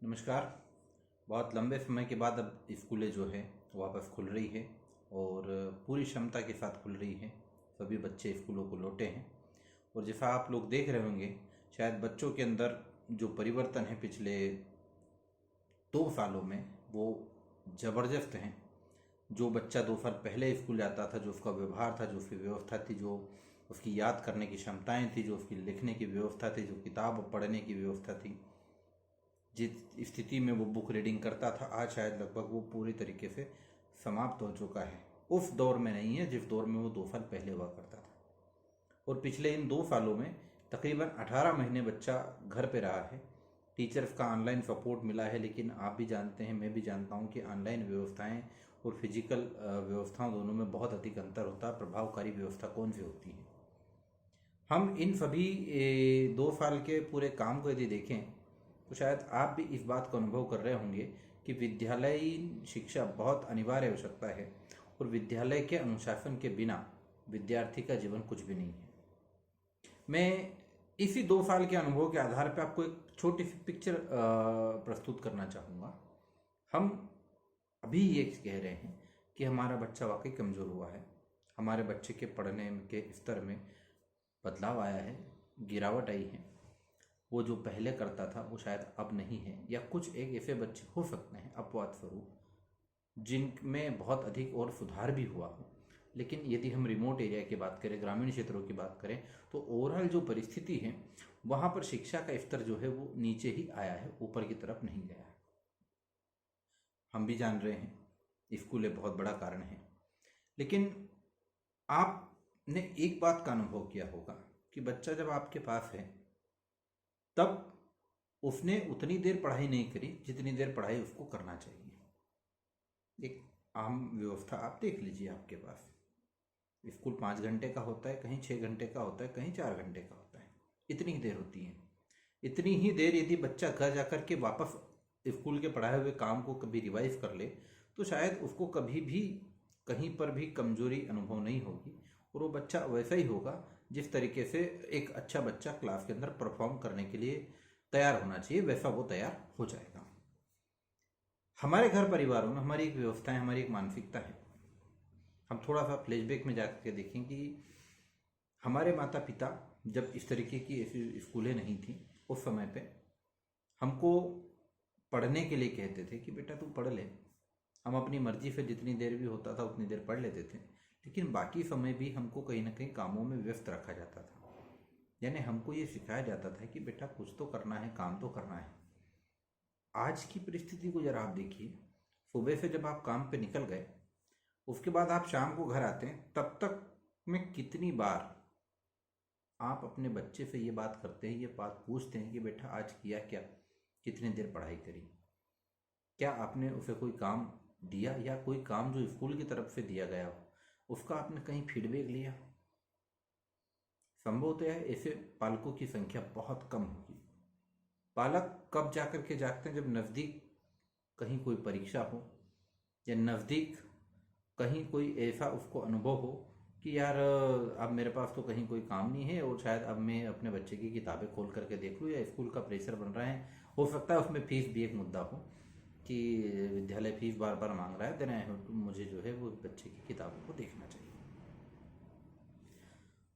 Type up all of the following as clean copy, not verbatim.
नमस्कार। बहुत लंबे समय के बाद अब स्कूलें जो है वापस खुल रही है और पूरी क्षमता के साथ खुल रही है। सभी बच्चे स्कूलों को लौटे हैं और जैसा आप लोग देख रहे होंगे, शायद बच्चों के अंदर जो परिवर्तन है पिछले 2 सालों में वो ज़बरदस्त हैं। जो बच्चा 2 साल पहले स्कूल जाता था, जो उसका व्यवहार था, जो उसकी व्यवस्था थी, जो उसकी याद करने की क्षमताएं थी, जो उसकी लिखने की व्यवस्था थी, जो किताब पढ़ने की व्यवस्था थी, जिस स्थिति में वो बुक रीडिंग करता था, आज शायद लगभग वो पूरी तरीके से समाप्त हो चुका है। उस दौर में नहीं है जिस दौर में वो 2 साल पहले हुआ करता था। और पिछले इन 2 सालों में तकरीबन 18 महीने बच्चा घर पे रहा है। टीचर्स का ऑनलाइन सपोर्ट मिला है, लेकिन आप भी जानते हैं, मैं भी जानता हूँ कि ऑनलाइन व्यवस्थाएं और फिजिकल व्यवस्थाओं दोनों में बहुत अधिक अंतर होता है। प्रभावकारी व्यवस्था कौन सी होती है? हम इन सभी 2 साल के पूरे काम को यदि देखें तो शायद आप भी इस बात का अनुभव कर रहे होंगे कि विद्यालयीन शिक्षा बहुत अनिवार्य आवश्यकता है और विद्यालय के अनुशासन के बिना विद्यार्थी का जीवन कुछ भी नहीं है। मैं इसी 2 साल के अनुभव के आधार पर आपको एक छोटी सी पिक्चर प्रस्तुत करना चाहूँगा। हम अभी ये कह रहे हैं कि हमारा बच्चा वाकई कमज़ोर हुआ है, हमारे बच्चे के पढ़ने के स्तर में बदलाव आया है, गिरावट आई है। वो जो पहले करता था वो शायद अब नहीं है, या कुछ एक ऐसे बच्चे हो सकते हैं अपवाद स्वरूप जिनमें बहुत अधिक और सुधार भी हुआ हो। लेकिन यदि हम रिमोट एरिया की बात करें, ग्रामीण क्षेत्रों की बात करें, तो ओवरऑल जो परिस्थिति है वहाँ पर शिक्षा का स्तर जो है वो नीचे ही आया है, ऊपर की तरफ नहीं गया है। हम भी जान रहे हैं स्कूल एक बहुत बड़ा कारण है, लेकिन आपने एक बात का अनुभव किया होगा कि बच्चा जब आपके पास है तब उसने उतनी देर पढ़ाई नहीं करी जितनी देर पढ़ाई उसको करना चाहिए। एक आम व्यवस्था आप देख लीजिए, आपके पास स्कूल 5 घंटे का होता है, कहीं 6 घंटे का होता है, कहीं 4 घंटे का होता है। इतनी ही देर होती है। इतनी ही देर यदि बच्चा घर जाकर के वापस स्कूल के पढ़ाए हुए काम को कभी रिवाइज कर ले तो शायद उसको कभी भी कहीं पर भी कमजोरी अनुभव नहीं होगी और वो बच्चा वैसा ही होगा जिस तरीके से एक अच्छा बच्चा क्लास के अंदर परफॉर्म करने के लिए तैयार होना चाहिए, वैसा वो तैयार हो जाएगा। हमारे घर परिवारों में हमारी एक व्यवस्था है, हमारी एक मानसिकता है। हम थोड़ा सा फ्लैशबैक में जाकर के देखें कि हमारे माता पिता जब इस तरीके की ऐसी स्कूलें नहीं थी, उस समय पे हमको पढ़ने के लिए कहते थे कि बेटा तू पढ़ ले। हम अपनी मर्जी से जितनी देर भी होता था उतनी देर पढ़ लेते थे, लेकिन बाकी समय भी हमको कहीं ना कहीं कामों में व्यस्त रखा जाता था। यानी हमको ये सिखाया जाता था कि बेटा कुछ तो करना है, काम तो करना है। आज की परिस्थिति को जरा आप देखिए। सुबह से जब आप काम पे निकल गए, उसके बाद आप शाम को घर आते हैं, तब तक में कितनी बार आप अपने बच्चे से ये बात करते हैं, ये बात पूछते हैं कि बेटा आज किया क्या, कितनी देर पढ़ाई करी, क्या आपने उसे कोई काम दिया, या कोई काम जो स्कूल की तरफ से दिया गया हो उसका आपने कहीं फीडबैक लिया? संभवतः ऐसे पालकों की संख्या बहुत कम होगी। पालक कब जाकर के जागते हैं? जब नज़दीक कहीं कोई परीक्षा हो, या नज़दीक कहीं कोई ऐसा उसको अनुभव हो कि यार अब मेरे पास तो कहीं कोई काम नहीं है और शायद अब मैं अपने बच्चे की किताबें खोल करके देख लूँ, या स्कूल का प्रेशर बन रहा है। हो सकता है उसमें फीस भी एक मुद्दा हो कि विद्यालय फीस बार बार मांग रहा है, देना है, मुझे जो है वो बच्चे की किताबों को देखना चाहिए।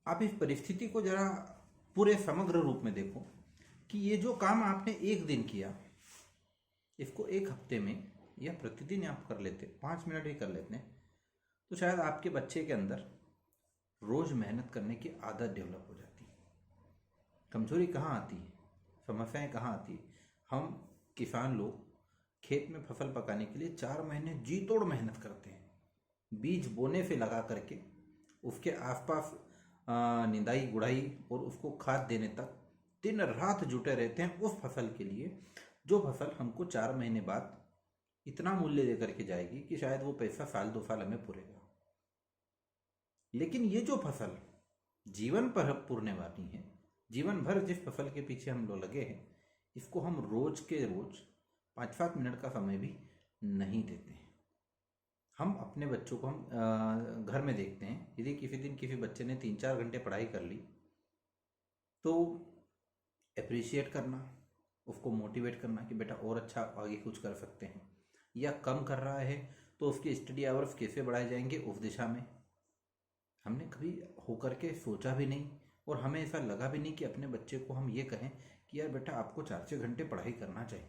आप इस परिस्थिति को जरा पूरे समग्र रूप में देखो कि ये जो काम आपने एक दिन किया, इसको एक हफ्ते में या प्रतिदिन आप कर लेते, 5 मिनट ही कर लेते हैं, तो शायद आपके बच्चे के अंदर रोज मेहनत करने की आदत डेवलप हो जाती है। कमजोरी कहाँ आती है, समस्याएं कहाँ आती है? हम किसान लोग खेत में फसल पकाने के लिए 4 महीने जी तोड़ मेहनत करते हैं। बीज बोने से लगा करके उसके आसपास निंदाई गुड़ाई और उसको खाद देने तक दिन रात जुटे रहते हैं उस फसल के लिए, जो फसल हमको 4 महीने बाद इतना मूल्य दे करके जाएगी कि शायद वो पैसा साल 2 साल हमें पूरेगा। लेकिन ये जो फसल जीवन पर पूरने वाली है, जीवन भर जिस फसल के पीछे हम लोग लगे हैं, इसको हम रोज के रोज 5-5 मिनट का समय भी नहीं देते हैं। हम अपने बच्चों को हम घर में देखते हैं, यदि किसी दिन किसी बच्चे ने 3-4 घंटे पढ़ाई कर ली तो अप्रिशिएट करना, उसको मोटिवेट करना कि बेटा और अच्छा आगे कुछ कर सकते हैं, या कम कर रहा है तो उसके स्टडी आवर्स कैसे बढ़ाए जाएंगे उस दिशा में। हमने कभी होकर के सोचा भी नहीं, और हमें ऐसा लगा भी नहीं कि अपने बच्चे को हम ये कहें कि यार बेटा आपको 4-6 घंटे पढ़ाई करना चाहिए।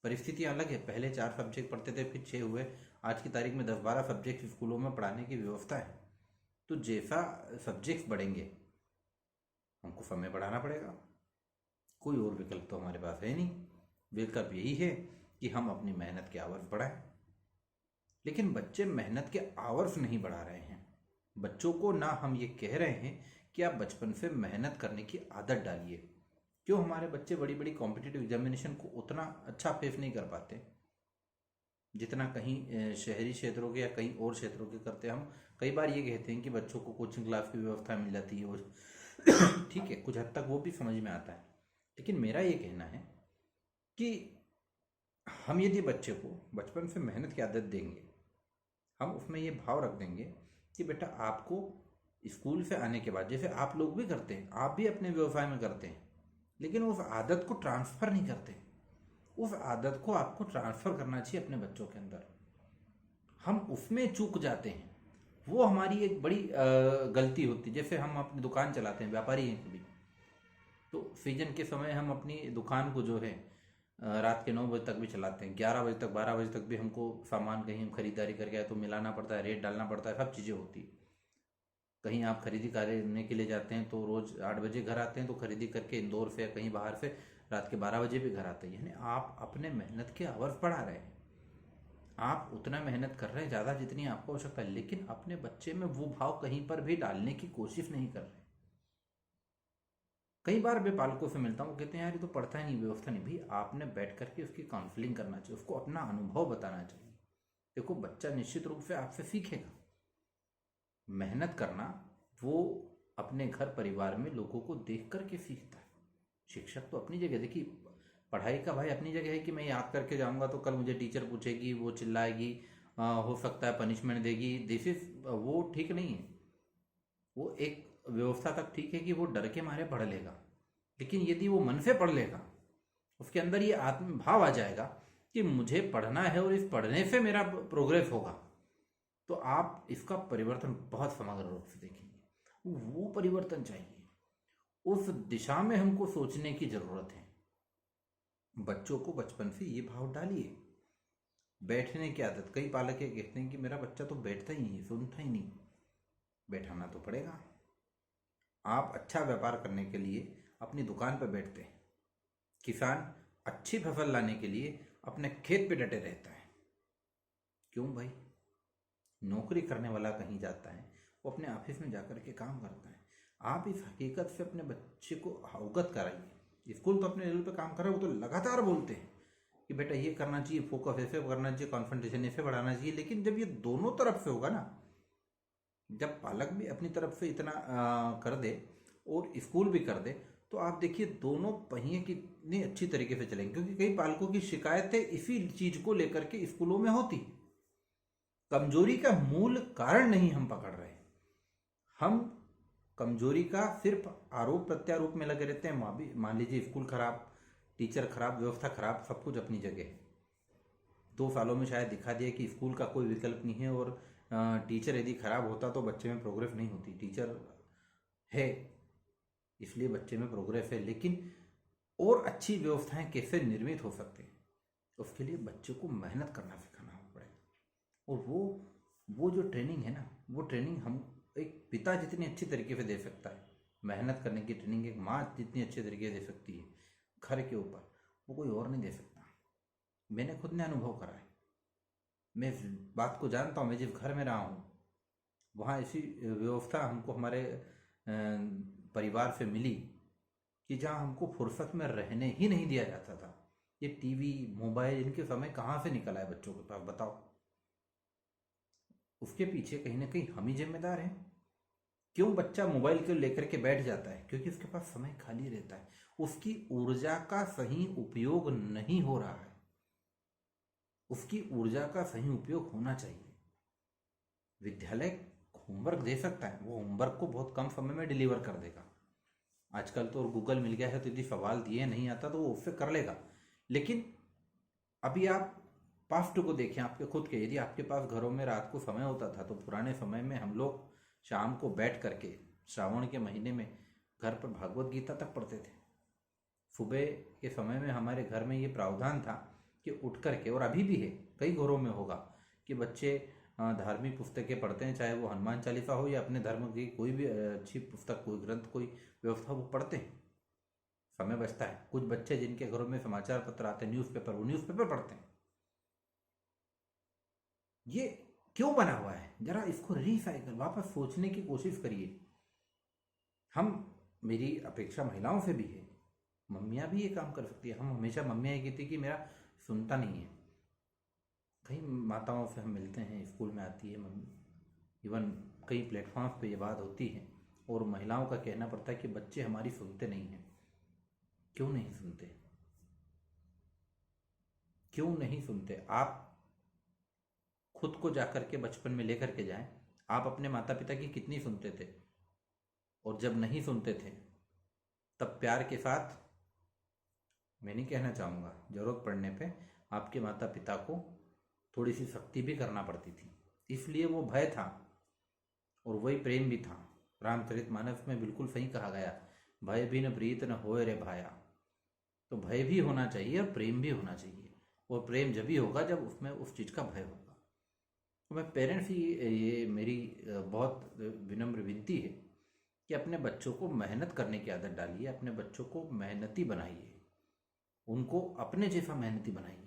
परिस्थितियाँ अलग है, पहले 4 सब्जेक्ट पढ़ते थे फिर 6 हुए, आज की तारीख में 10-12 सब्जेक्ट स्कूलों में पढ़ाने की व्यवस्था है। तो जैसा सब्जेक्ट्स बढ़ेंगे हमको समय बढ़ाना पड़ेगा, कोई और विकल्प तो हमारे पास है नहीं। विकल्प यही है कि हम अपनी मेहनत के आवर्स बढ़ाएं। लेकिन बच्चे मेहनत के आवर्स नहीं बढ़ा रहे हैं। बच्चों को ना हम ये कह रहे हैं कि आप बचपन से मेहनत करने की आदत डालिए। क्यों हमारे बच्चे बड़ी बड़ी कॉम्पिटिटिव एग्जामिनेशन को उतना अच्छा फेस नहीं कर पाते जितना कहीं शहरी क्षेत्रों के या कहीं और क्षेत्रों के करते हैं। हम कई बार ये कहते हैं कि बच्चों को कोचिंग क्लास की व्यवस्था मिल जाती है, वो ठीक है, कुछ हद तक वो भी समझ में आता है। लेकिन मेरा ये कहना है कि हम यदि बच्चे को बचपन से मेहनत की आदत देंगे, हम उसमें ये भाव रख देंगे कि बेटा आपको स्कूल से आने के बाद, जैसे आप लोग भी करते हैं, आप भी अपने व्यवसाय में करते हैं, लेकिन उस आदत को ट्रांसफ़र नहीं करते। उस आदत को आपको ट्रांसफ़र करना चाहिए अपने बच्चों के अंदर। हम उसमें चूक जाते हैं, वो हमारी एक बड़ी गलती होती है। जैसे हम अपनी दुकान चलाते हैं, व्यापारी हैं सभी, तो सीजन के समय हम अपनी दुकान को जो है रात के 9 बजे तक भी चलाते हैं, 11 बजे तक, 12 बजे तक भी हमको सामान कहीं हम खरीदारी करके आए तो मिलाना पड़ता है, रेट डालना पड़ता है, सब चीज़ें होती है। कहीं आप खरीदी करने के लिए जाते हैं तो रोज़ 8 बजे घर आते हैं, तो खरीदी करके इंदौर से या कहीं बाहर से रात के 12 बजे भी घर आते हैं। यानी आप अपने मेहनत के आवर्स बढ़ा रहे हैं, आप उतना मेहनत कर रहे हैं ज़्यादा जितनी आपको आवश्यकता है, लेकिन अपने बच्चे में वो भाव कहीं पर भी डालने की कोशिश नहीं कर रहे। कई बार मैं पालकों से मिलता हूँ, वो कहते हैं यार ये तो पढ़ता ही नहीं, व्यवस्था नहीं। भाई आपने बैठ करके उसकी काउंसलिंग करना चाहिए, उसको अपना अनुभव बताना चाहिए। देखो बच्चा निश्चित रूप से आपसे सीखेगा। मेहनत करना वो अपने घर परिवार में लोगों को देख करके सीखता है। शिक्षक तो अपनी जगह, देखिए पढ़ाई का भाई अपनी जगह है कि मैं याद करके जाऊंगा तो कल मुझे टीचर पूछेगी, वो चिल्लाएगी, हो सकता है पनिशमेंट देगी, दिस इज वो ठीक नहीं है। वो एक व्यवस्था तक ठीक है कि वो डर के मारे पढ़ लेगा, लेकिन यदि वो मन से पढ़ लेगा, उसके अंदर ये आत्म भाव आ जाएगा कि मुझे पढ़ना है और इस पढ़ने से मेरा प्रोग्रेस होगा, तो आप इसका परिवर्तन बहुत समग्र रूप से देखेंगे। वो परिवर्तन चाहिए, उस दिशा में हमको सोचने की जरूरत है। बच्चों को बचपन से ये भाव डालिए। बैठने की आदत, कई पालक ये कहते हैं कि मेरा बच्चा तो बैठता ही नहीं, सुनता ही नहीं। बैठाना तो पड़ेगा। आप अच्छा व्यापार करने के लिए अपनी दुकान पर बैठते हैं, किसान अच्छी फसल लाने के लिए अपने खेत पे डटे रहता है। क्यों भाई? नौकरी करने वाला कहीं जाता है, वो अपने ऑफिस में जाकर के काम करता है। आप इस हकीकत से अपने बच्चे को अवगत कराइए। स्कूल तो अपने लेवल पे काम कर रहा है, वो तो लगातार बोलते हैं कि बेटा ये करना चाहिए, फोकस ऐसे करना चाहिए, कॉन्सेंट्रेशन ऐसे बढ़ाना चाहिए। लेकिन जब ये दोनों तरफ से होगा ना, जब पालक भी अपनी तरफ से इतना कर दे और स्कूल भी कर दे, तो आप देखिए दोनों पहिए कितनी अच्छी तरीके से चलेंगे। क्योंकि कई पालकों की शिकायतें इसी चीज को लेकर के स्कूलों में होती। कमजोरी का मूल कारण नहीं हम पकड़ रहे, हम कमजोरी का सिर्फ आरोप प्रत्यारोप में लगे रहते हैं। मान लीजिए स्कूल खराब, टीचर खराब, व्यवस्था खराब, सब कुछ अपनी जगह है। 2 सालों में शायद दिखा दिया कि स्कूल का कोई विकल्प नहीं है, और टीचर यदि खराब होता तो बच्चे में प्रोग्रेस नहीं होती। टीचर है इसलिए बच्चे में प्रोग्रेस है, लेकिन और अच्छी व्यवस्थाएं कैसे निर्मित हो सकते हैं, उसके लिए बच्चे को मेहनत करना सिखाना पड़ेगा। और वो जो ट्रेनिंग है ना, वो ट्रेनिंग हम एक पिता जितनी अच्छी तरीके से दे सकता है, मेहनत करने की ट्रेनिंग एक माँ जितनी अच्छे तरीके से दे सकती है घर के ऊपर, वो कोई और नहीं दे सकता। मैंने खुद ने अनुभव करा है, मैं इस बात को जानता हूँ। मैं जिस घर में रहा हूँ वहाँ ऐसी व्यवस्था हमको हमारे परिवार से मिली कि जहाँ हमको फुर्सत में रहने ही नहीं दिया जाता था। ये टीवी, मोबाइल, इनके समय कहाँ से निकला है बच्चों के पास, बताओ? उसके पीछे कहीं ना कहीं हम ही जिम्मेदार हैं। क्यों बच्चा मोबाइल को लेकर के बैठ जाता है? क्योंकि उसके पास समय खाली रहता है, उसकी ऊर्जा का सही उपयोग नहीं हो रहा है। उसकी ऊर्जा का सही उपयोग होना चाहिए। विद्यालय होमवर्क दे सकता है, वो होमवर्क को बहुत कम समय में डिलीवर कर देगा। आजकल तो गूगल मिल गया है, तो यदि सवाल दिए नहीं आता तो वो उससे कर लेगा। लेकिन अभी आप पास्ट को देखें आपके खुद के, यदि आपके पास घरों में रात को समय होता था तो पुराने समय में हम लोग शाम को बैठ करके श्रावण के महीने में घर पर भागवत गीता तक पढ़ते थे। सुबह के समय में हमारे घर में ये प्रावधान था कि उठ करके, और अभी भी है, कई घरों में होगा कि बच्चे धार्मिक पुस्तकें पढ़ते हैं, चाहे वो हनुमान चालीसा हो या अपने धर्म की कोई भी अच्छी पुस्तक, कोई ग्रंथ, कोई व्यवस्था, वो पढ़ते हैं। समय बचता है। कुछ बच्चे जिनके घरों में समाचार पत्र आते हैं, न्यूज़पेपर, वो न्यूज़पेपर पढ़ते हैं। ये क्यों बना हुआ है? जरा इसको रिसाइकल, वापस सोचने की कोशिश करिए। हम, मेरी अपेक्षा महिलाओं से भी है, मम्मियाँ भी ये काम कर सकती है। हम हमेशा मम्मियाँ ये कहती कि मेरा सुनता नहीं है। कई माताओं से हम मिलते हैं, स्कूल में आती है मम्मी, इवन कई प्लेटफॉर्म्स पे ये बात होती है, और महिलाओं का कहना पड़ता है कि बच्चे हमारी सुनते नहीं हैं। क्यों नहीं सुनते? क्यों नहीं सुनते? आप खुद को जाकर के बचपन में लेकर के जाएं, आप अपने माता पिता की कितनी सुनते थे, और जब नहीं सुनते थे तब प्यार के साथ, मैं नहीं कहना चाहूँगा, जरूरत पड़ने पे आपके माता पिता को थोड़ी सी सख्ती भी करना पड़ती थी। इसलिए वो भय था और वही प्रेम भी था। रामचरितमानस में बिल्कुल सही कहा गया, भय भी न प्रीत न होए रे भाया। तो भय भी होना चाहिए और प्रेम भी होना चाहिए, और प्रेम जब भी होगा जब उसमें उस चीज़ का भय होगा। तो मैं पेरेंट्स ही, ये मेरी बहुत विनम्र विनती है कि अपने बच्चों को मेहनत करने की आदत डालिए, अपने बच्चों को मेहनती बनाइए, उनको अपने जैसा मेहनती बनाइए।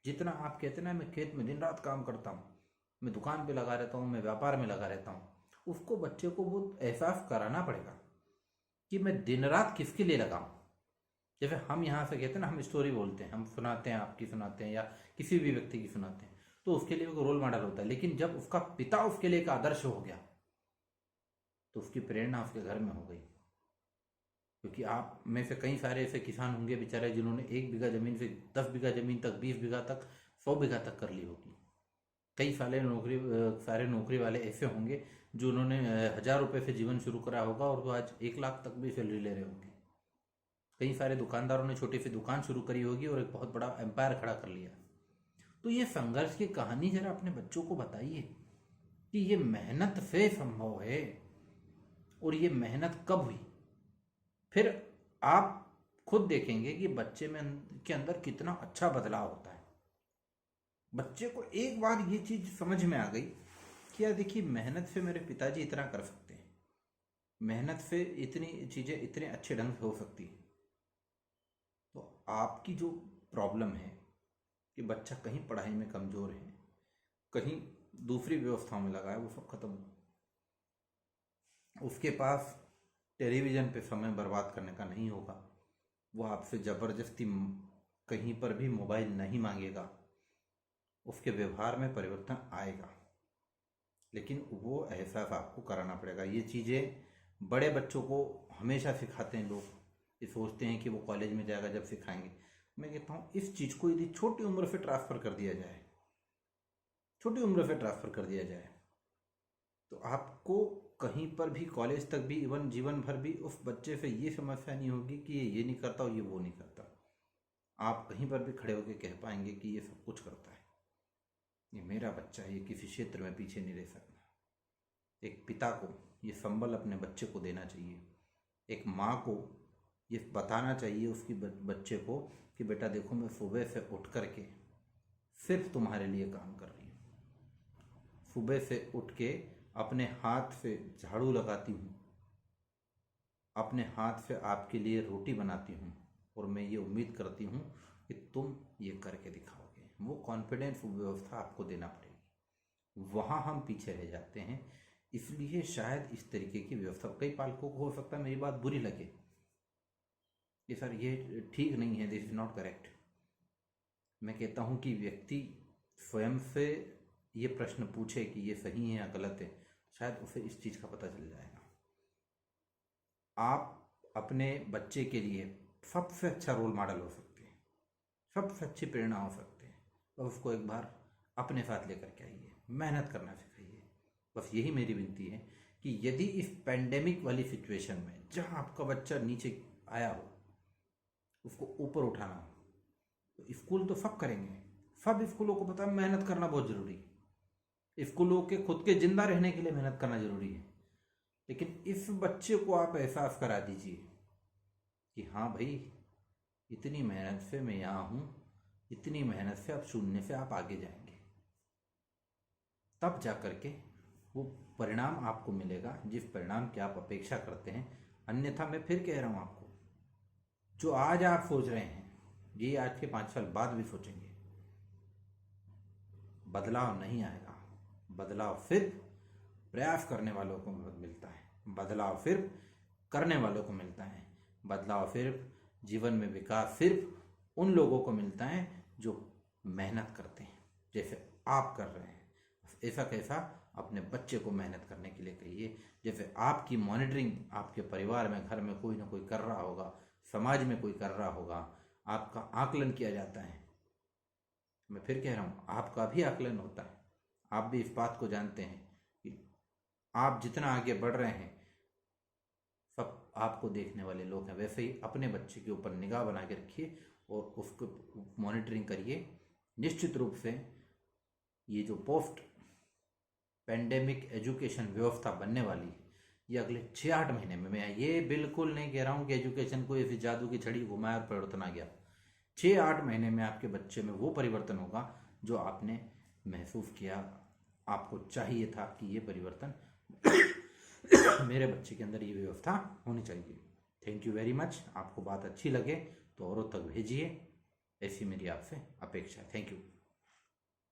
जितना आप कहते ना, मैं खेत में दिन रात काम करता हूँ, मैं दुकान पे लगा रहता हूँ, मैं व्यापार में लगा रहता हूँ, उसको, बच्चे को वो एहसास कराना पड़ेगा कि मैं दिन रात किसके लिए लगाऊँ। जैसे हम यहाँ से कहते हैं ना, हम स्टोरी बोलते हैं, हम सुनाते हैं, आपकी सुनाते हैं या किसी भी व्यक्ति की सुनाते हैं, तो उसके लिए वो रोल मॉडल होता है। लेकिन जब उसका पिता उसके लिए एक आदर्श हो गया तो उसकी प्रेरणा उसके घर में हो गई। क्योंकि आप में से कई सारे ऐसे किसान होंगे बेचारे, जिन्होंने 1 बीघा जमीन से 10 बीघा जमीन तक, 20 बीघा तक, 100 बीघा तक कर ली होगी। कई सारे नौकरी वाले ऐसे होंगे जो उन्होंने 1000 रुपये से जीवन शुरू करा होगा और वो आज 1 लाख तक भी सैलरी ले रहे होंगे। कई सारे दुकानदारों ने छोटी सी दुकान शुरू करी होगी और एक बहुत बड़ा एम्पायर खड़ा कर लिया। तो ये संघर्ष की कहानी जरा अपने बच्चों को बताइए कि ये मेहनत से संभव है, और ये मेहनत कब हुई। फिर आप खुद देखेंगे कि बच्चे में के अंदर कितना अच्छा बदलाव होता है। बच्चे को एक बार ये चीज समझ में आ गई कि यार देखिए, मेहनत से मेरे पिताजी इतना कर सकते हैं, मेहनत से इतनी चीजें इतने अच्छे ढंग से हो सकती है। तो आपकी जो प्रॉब्लम है कि बच्चा कहीं पढ़ाई में कमजोर है, कहीं दूसरी व्यवस्थाओं में लगा है, वो सब खत्म हो। उसके पास टेलीविज़न पे समय बर्बाद करने का नहीं होगा, वो आपसे ज़बरदस्ती कहीं पर भी मोबाइल नहीं मांगेगा, उसके व्यवहार में परिवर्तन आएगा। लेकिन वो एहसास आपको कराना पड़ेगा। ये चीज़ें बड़े बच्चों को हमेशा सिखाते हैं लोग, ये सोचते हैं कि वो कॉलेज में जाएगा जब सिखाएंगे। मैं कहता हूँ इस चीज़ को यदि छोटी उम्र से ट्रांसफ़र कर दिया जाए, छोटी उम्र से ट्रांसफ़र कर दिया जाए, तो आपको कहीं पर भी, कॉलेज तक भी, इवन जीवन भर भी उस बच्चे से ये समस्या नहीं होगी कि ये नहीं करता और ये वो नहीं करता। आप कहीं पर भी खड़े होकर कह पाएंगे कि ये सब कुछ करता है, ये मेरा बच्चा है, ये किसी क्षेत्र में पीछे नहीं रह सकता। एक पिता को ये संबल अपने बच्चे को देना चाहिए। एक माँ को ये बताना चाहिए उसकी बच्चे को कि बेटा देखो, मैं सुबह से उठ करके सिर्फ तुम्हारे लिए काम कर रही हूँ। सुबह से उठ के अपने हाथ से झाड़ू लगाती हूँ, अपने हाथ से आपके लिए रोटी बनाती हूँ, और मैं ये उम्मीद करती हूँ कि तुम ये करके दिखाओगे। वो कॉन्फिडेंस, वो व्यवस्था आपको देना पड़ेगी। वहाँ हम पीछे रह जाते हैं। इसलिए शायद इस तरीके की व्यवस्था, कई पालकों को हो सकता है मेरी बात बुरी लगे कि सर ये ठीक नहीं है, दिस इज नॉट करेक्ट। मैं कहता हूँ कि व्यक्ति स्वयं से ये प्रश्न पूछे कि ये सही है या गलत है, शायद उसे इस चीज़ का पता चल जाएगा। आप अपने बच्चे के लिए सबसे अच्छा रोल मॉडल हो सकते हैं, सबसे अच्छी प्रेरणा हो सकते हैं। तो उसको एक बार अपने साथ लेकर के आइए, मेहनत करना सिखाइए। बस यही मेरी विनती है कि यदि इस पैंडेमिक वाली सिचुएशन में जहां आपका बच्चा नीचे आया हो उसको ऊपर उठाना हो, तो स्कूल तो सब करेंगे। सब स्कूलों को पता है मेहनत करना बहुत जरूरी है, स्कूलों के खुद के जिंदा रहने के लिए मेहनत करना जरूरी है। लेकिन इस बच्चे को आप एहसास करा दीजिए कि हाँ भाई, इतनी मेहनत से मैं यहाँ हूँ, इतनी मेहनत से आप शून्य से आप आगे जाएंगे, तब जा कर के वो परिणाम आपको मिलेगा जिस परिणाम की आप अपेक्षा करते हैं। अन्यथा मैं फिर कह रहा हूँ आपको, जो आज आप सोच रहे हैं ये आज के 5 साल बाद भी सोचेंगे। बदलाव नहीं आएगा, बदलाव सिर्फ प्रयास करने वालों को मिलता है, बदलाव सिर्फ करने वालों को मिलता है, बदलाव सिर्फ जीवन में विकास सिर्फ उन लोगों को मिलता है जो मेहनत करते हैं, जैसे आप कर रहे हैं। ऐसा कैसा, अपने बच्चे को मेहनत करने के लिए कहिए। जैसे आपकी मॉनिटरिंग आपके परिवार में, घर में कोई ना कोई कर रहा होगा, समाज में कोई कर रहा होगा, आपका आकलन किया जाता है। मैं फिर कह रहा हूँ, आपका भी आकलन होता है। आप भी इस बात को जानते हैं कि आप जितना आगे बढ़ रहे हैं सब आपको देखने वाले लोग हैं। वैसे ही अपने बच्चे के ऊपर निगाह बना के रखिए और उसको मॉनिटरिंग करिए। निश्चित रूप से ये जो पोस्ट पैंडेमिक एजुकेशन व्यवस्था बनने वाली है, ये अगले 6-8 महीने में, मैं ये बिल्कुल नहीं कह रहा हूँ कि एजुकेशन को ऐसी जादू की छड़ी घुमाया और परिवर्तन आ गया। 6-8 महीने में आपके बच्चे में वो परिवर्तन होगा जो आपने महसूस किया, आपको चाहिए था कि ये परिवर्तन मेरे बच्चे के अंदर ये व्यवस्था होनी चाहिए। Thank you very much. आपको बात अच्छी लगे तो औरों तक भेजिए, ऐसी मेरी आपसे अपेक्षा है। Thank you.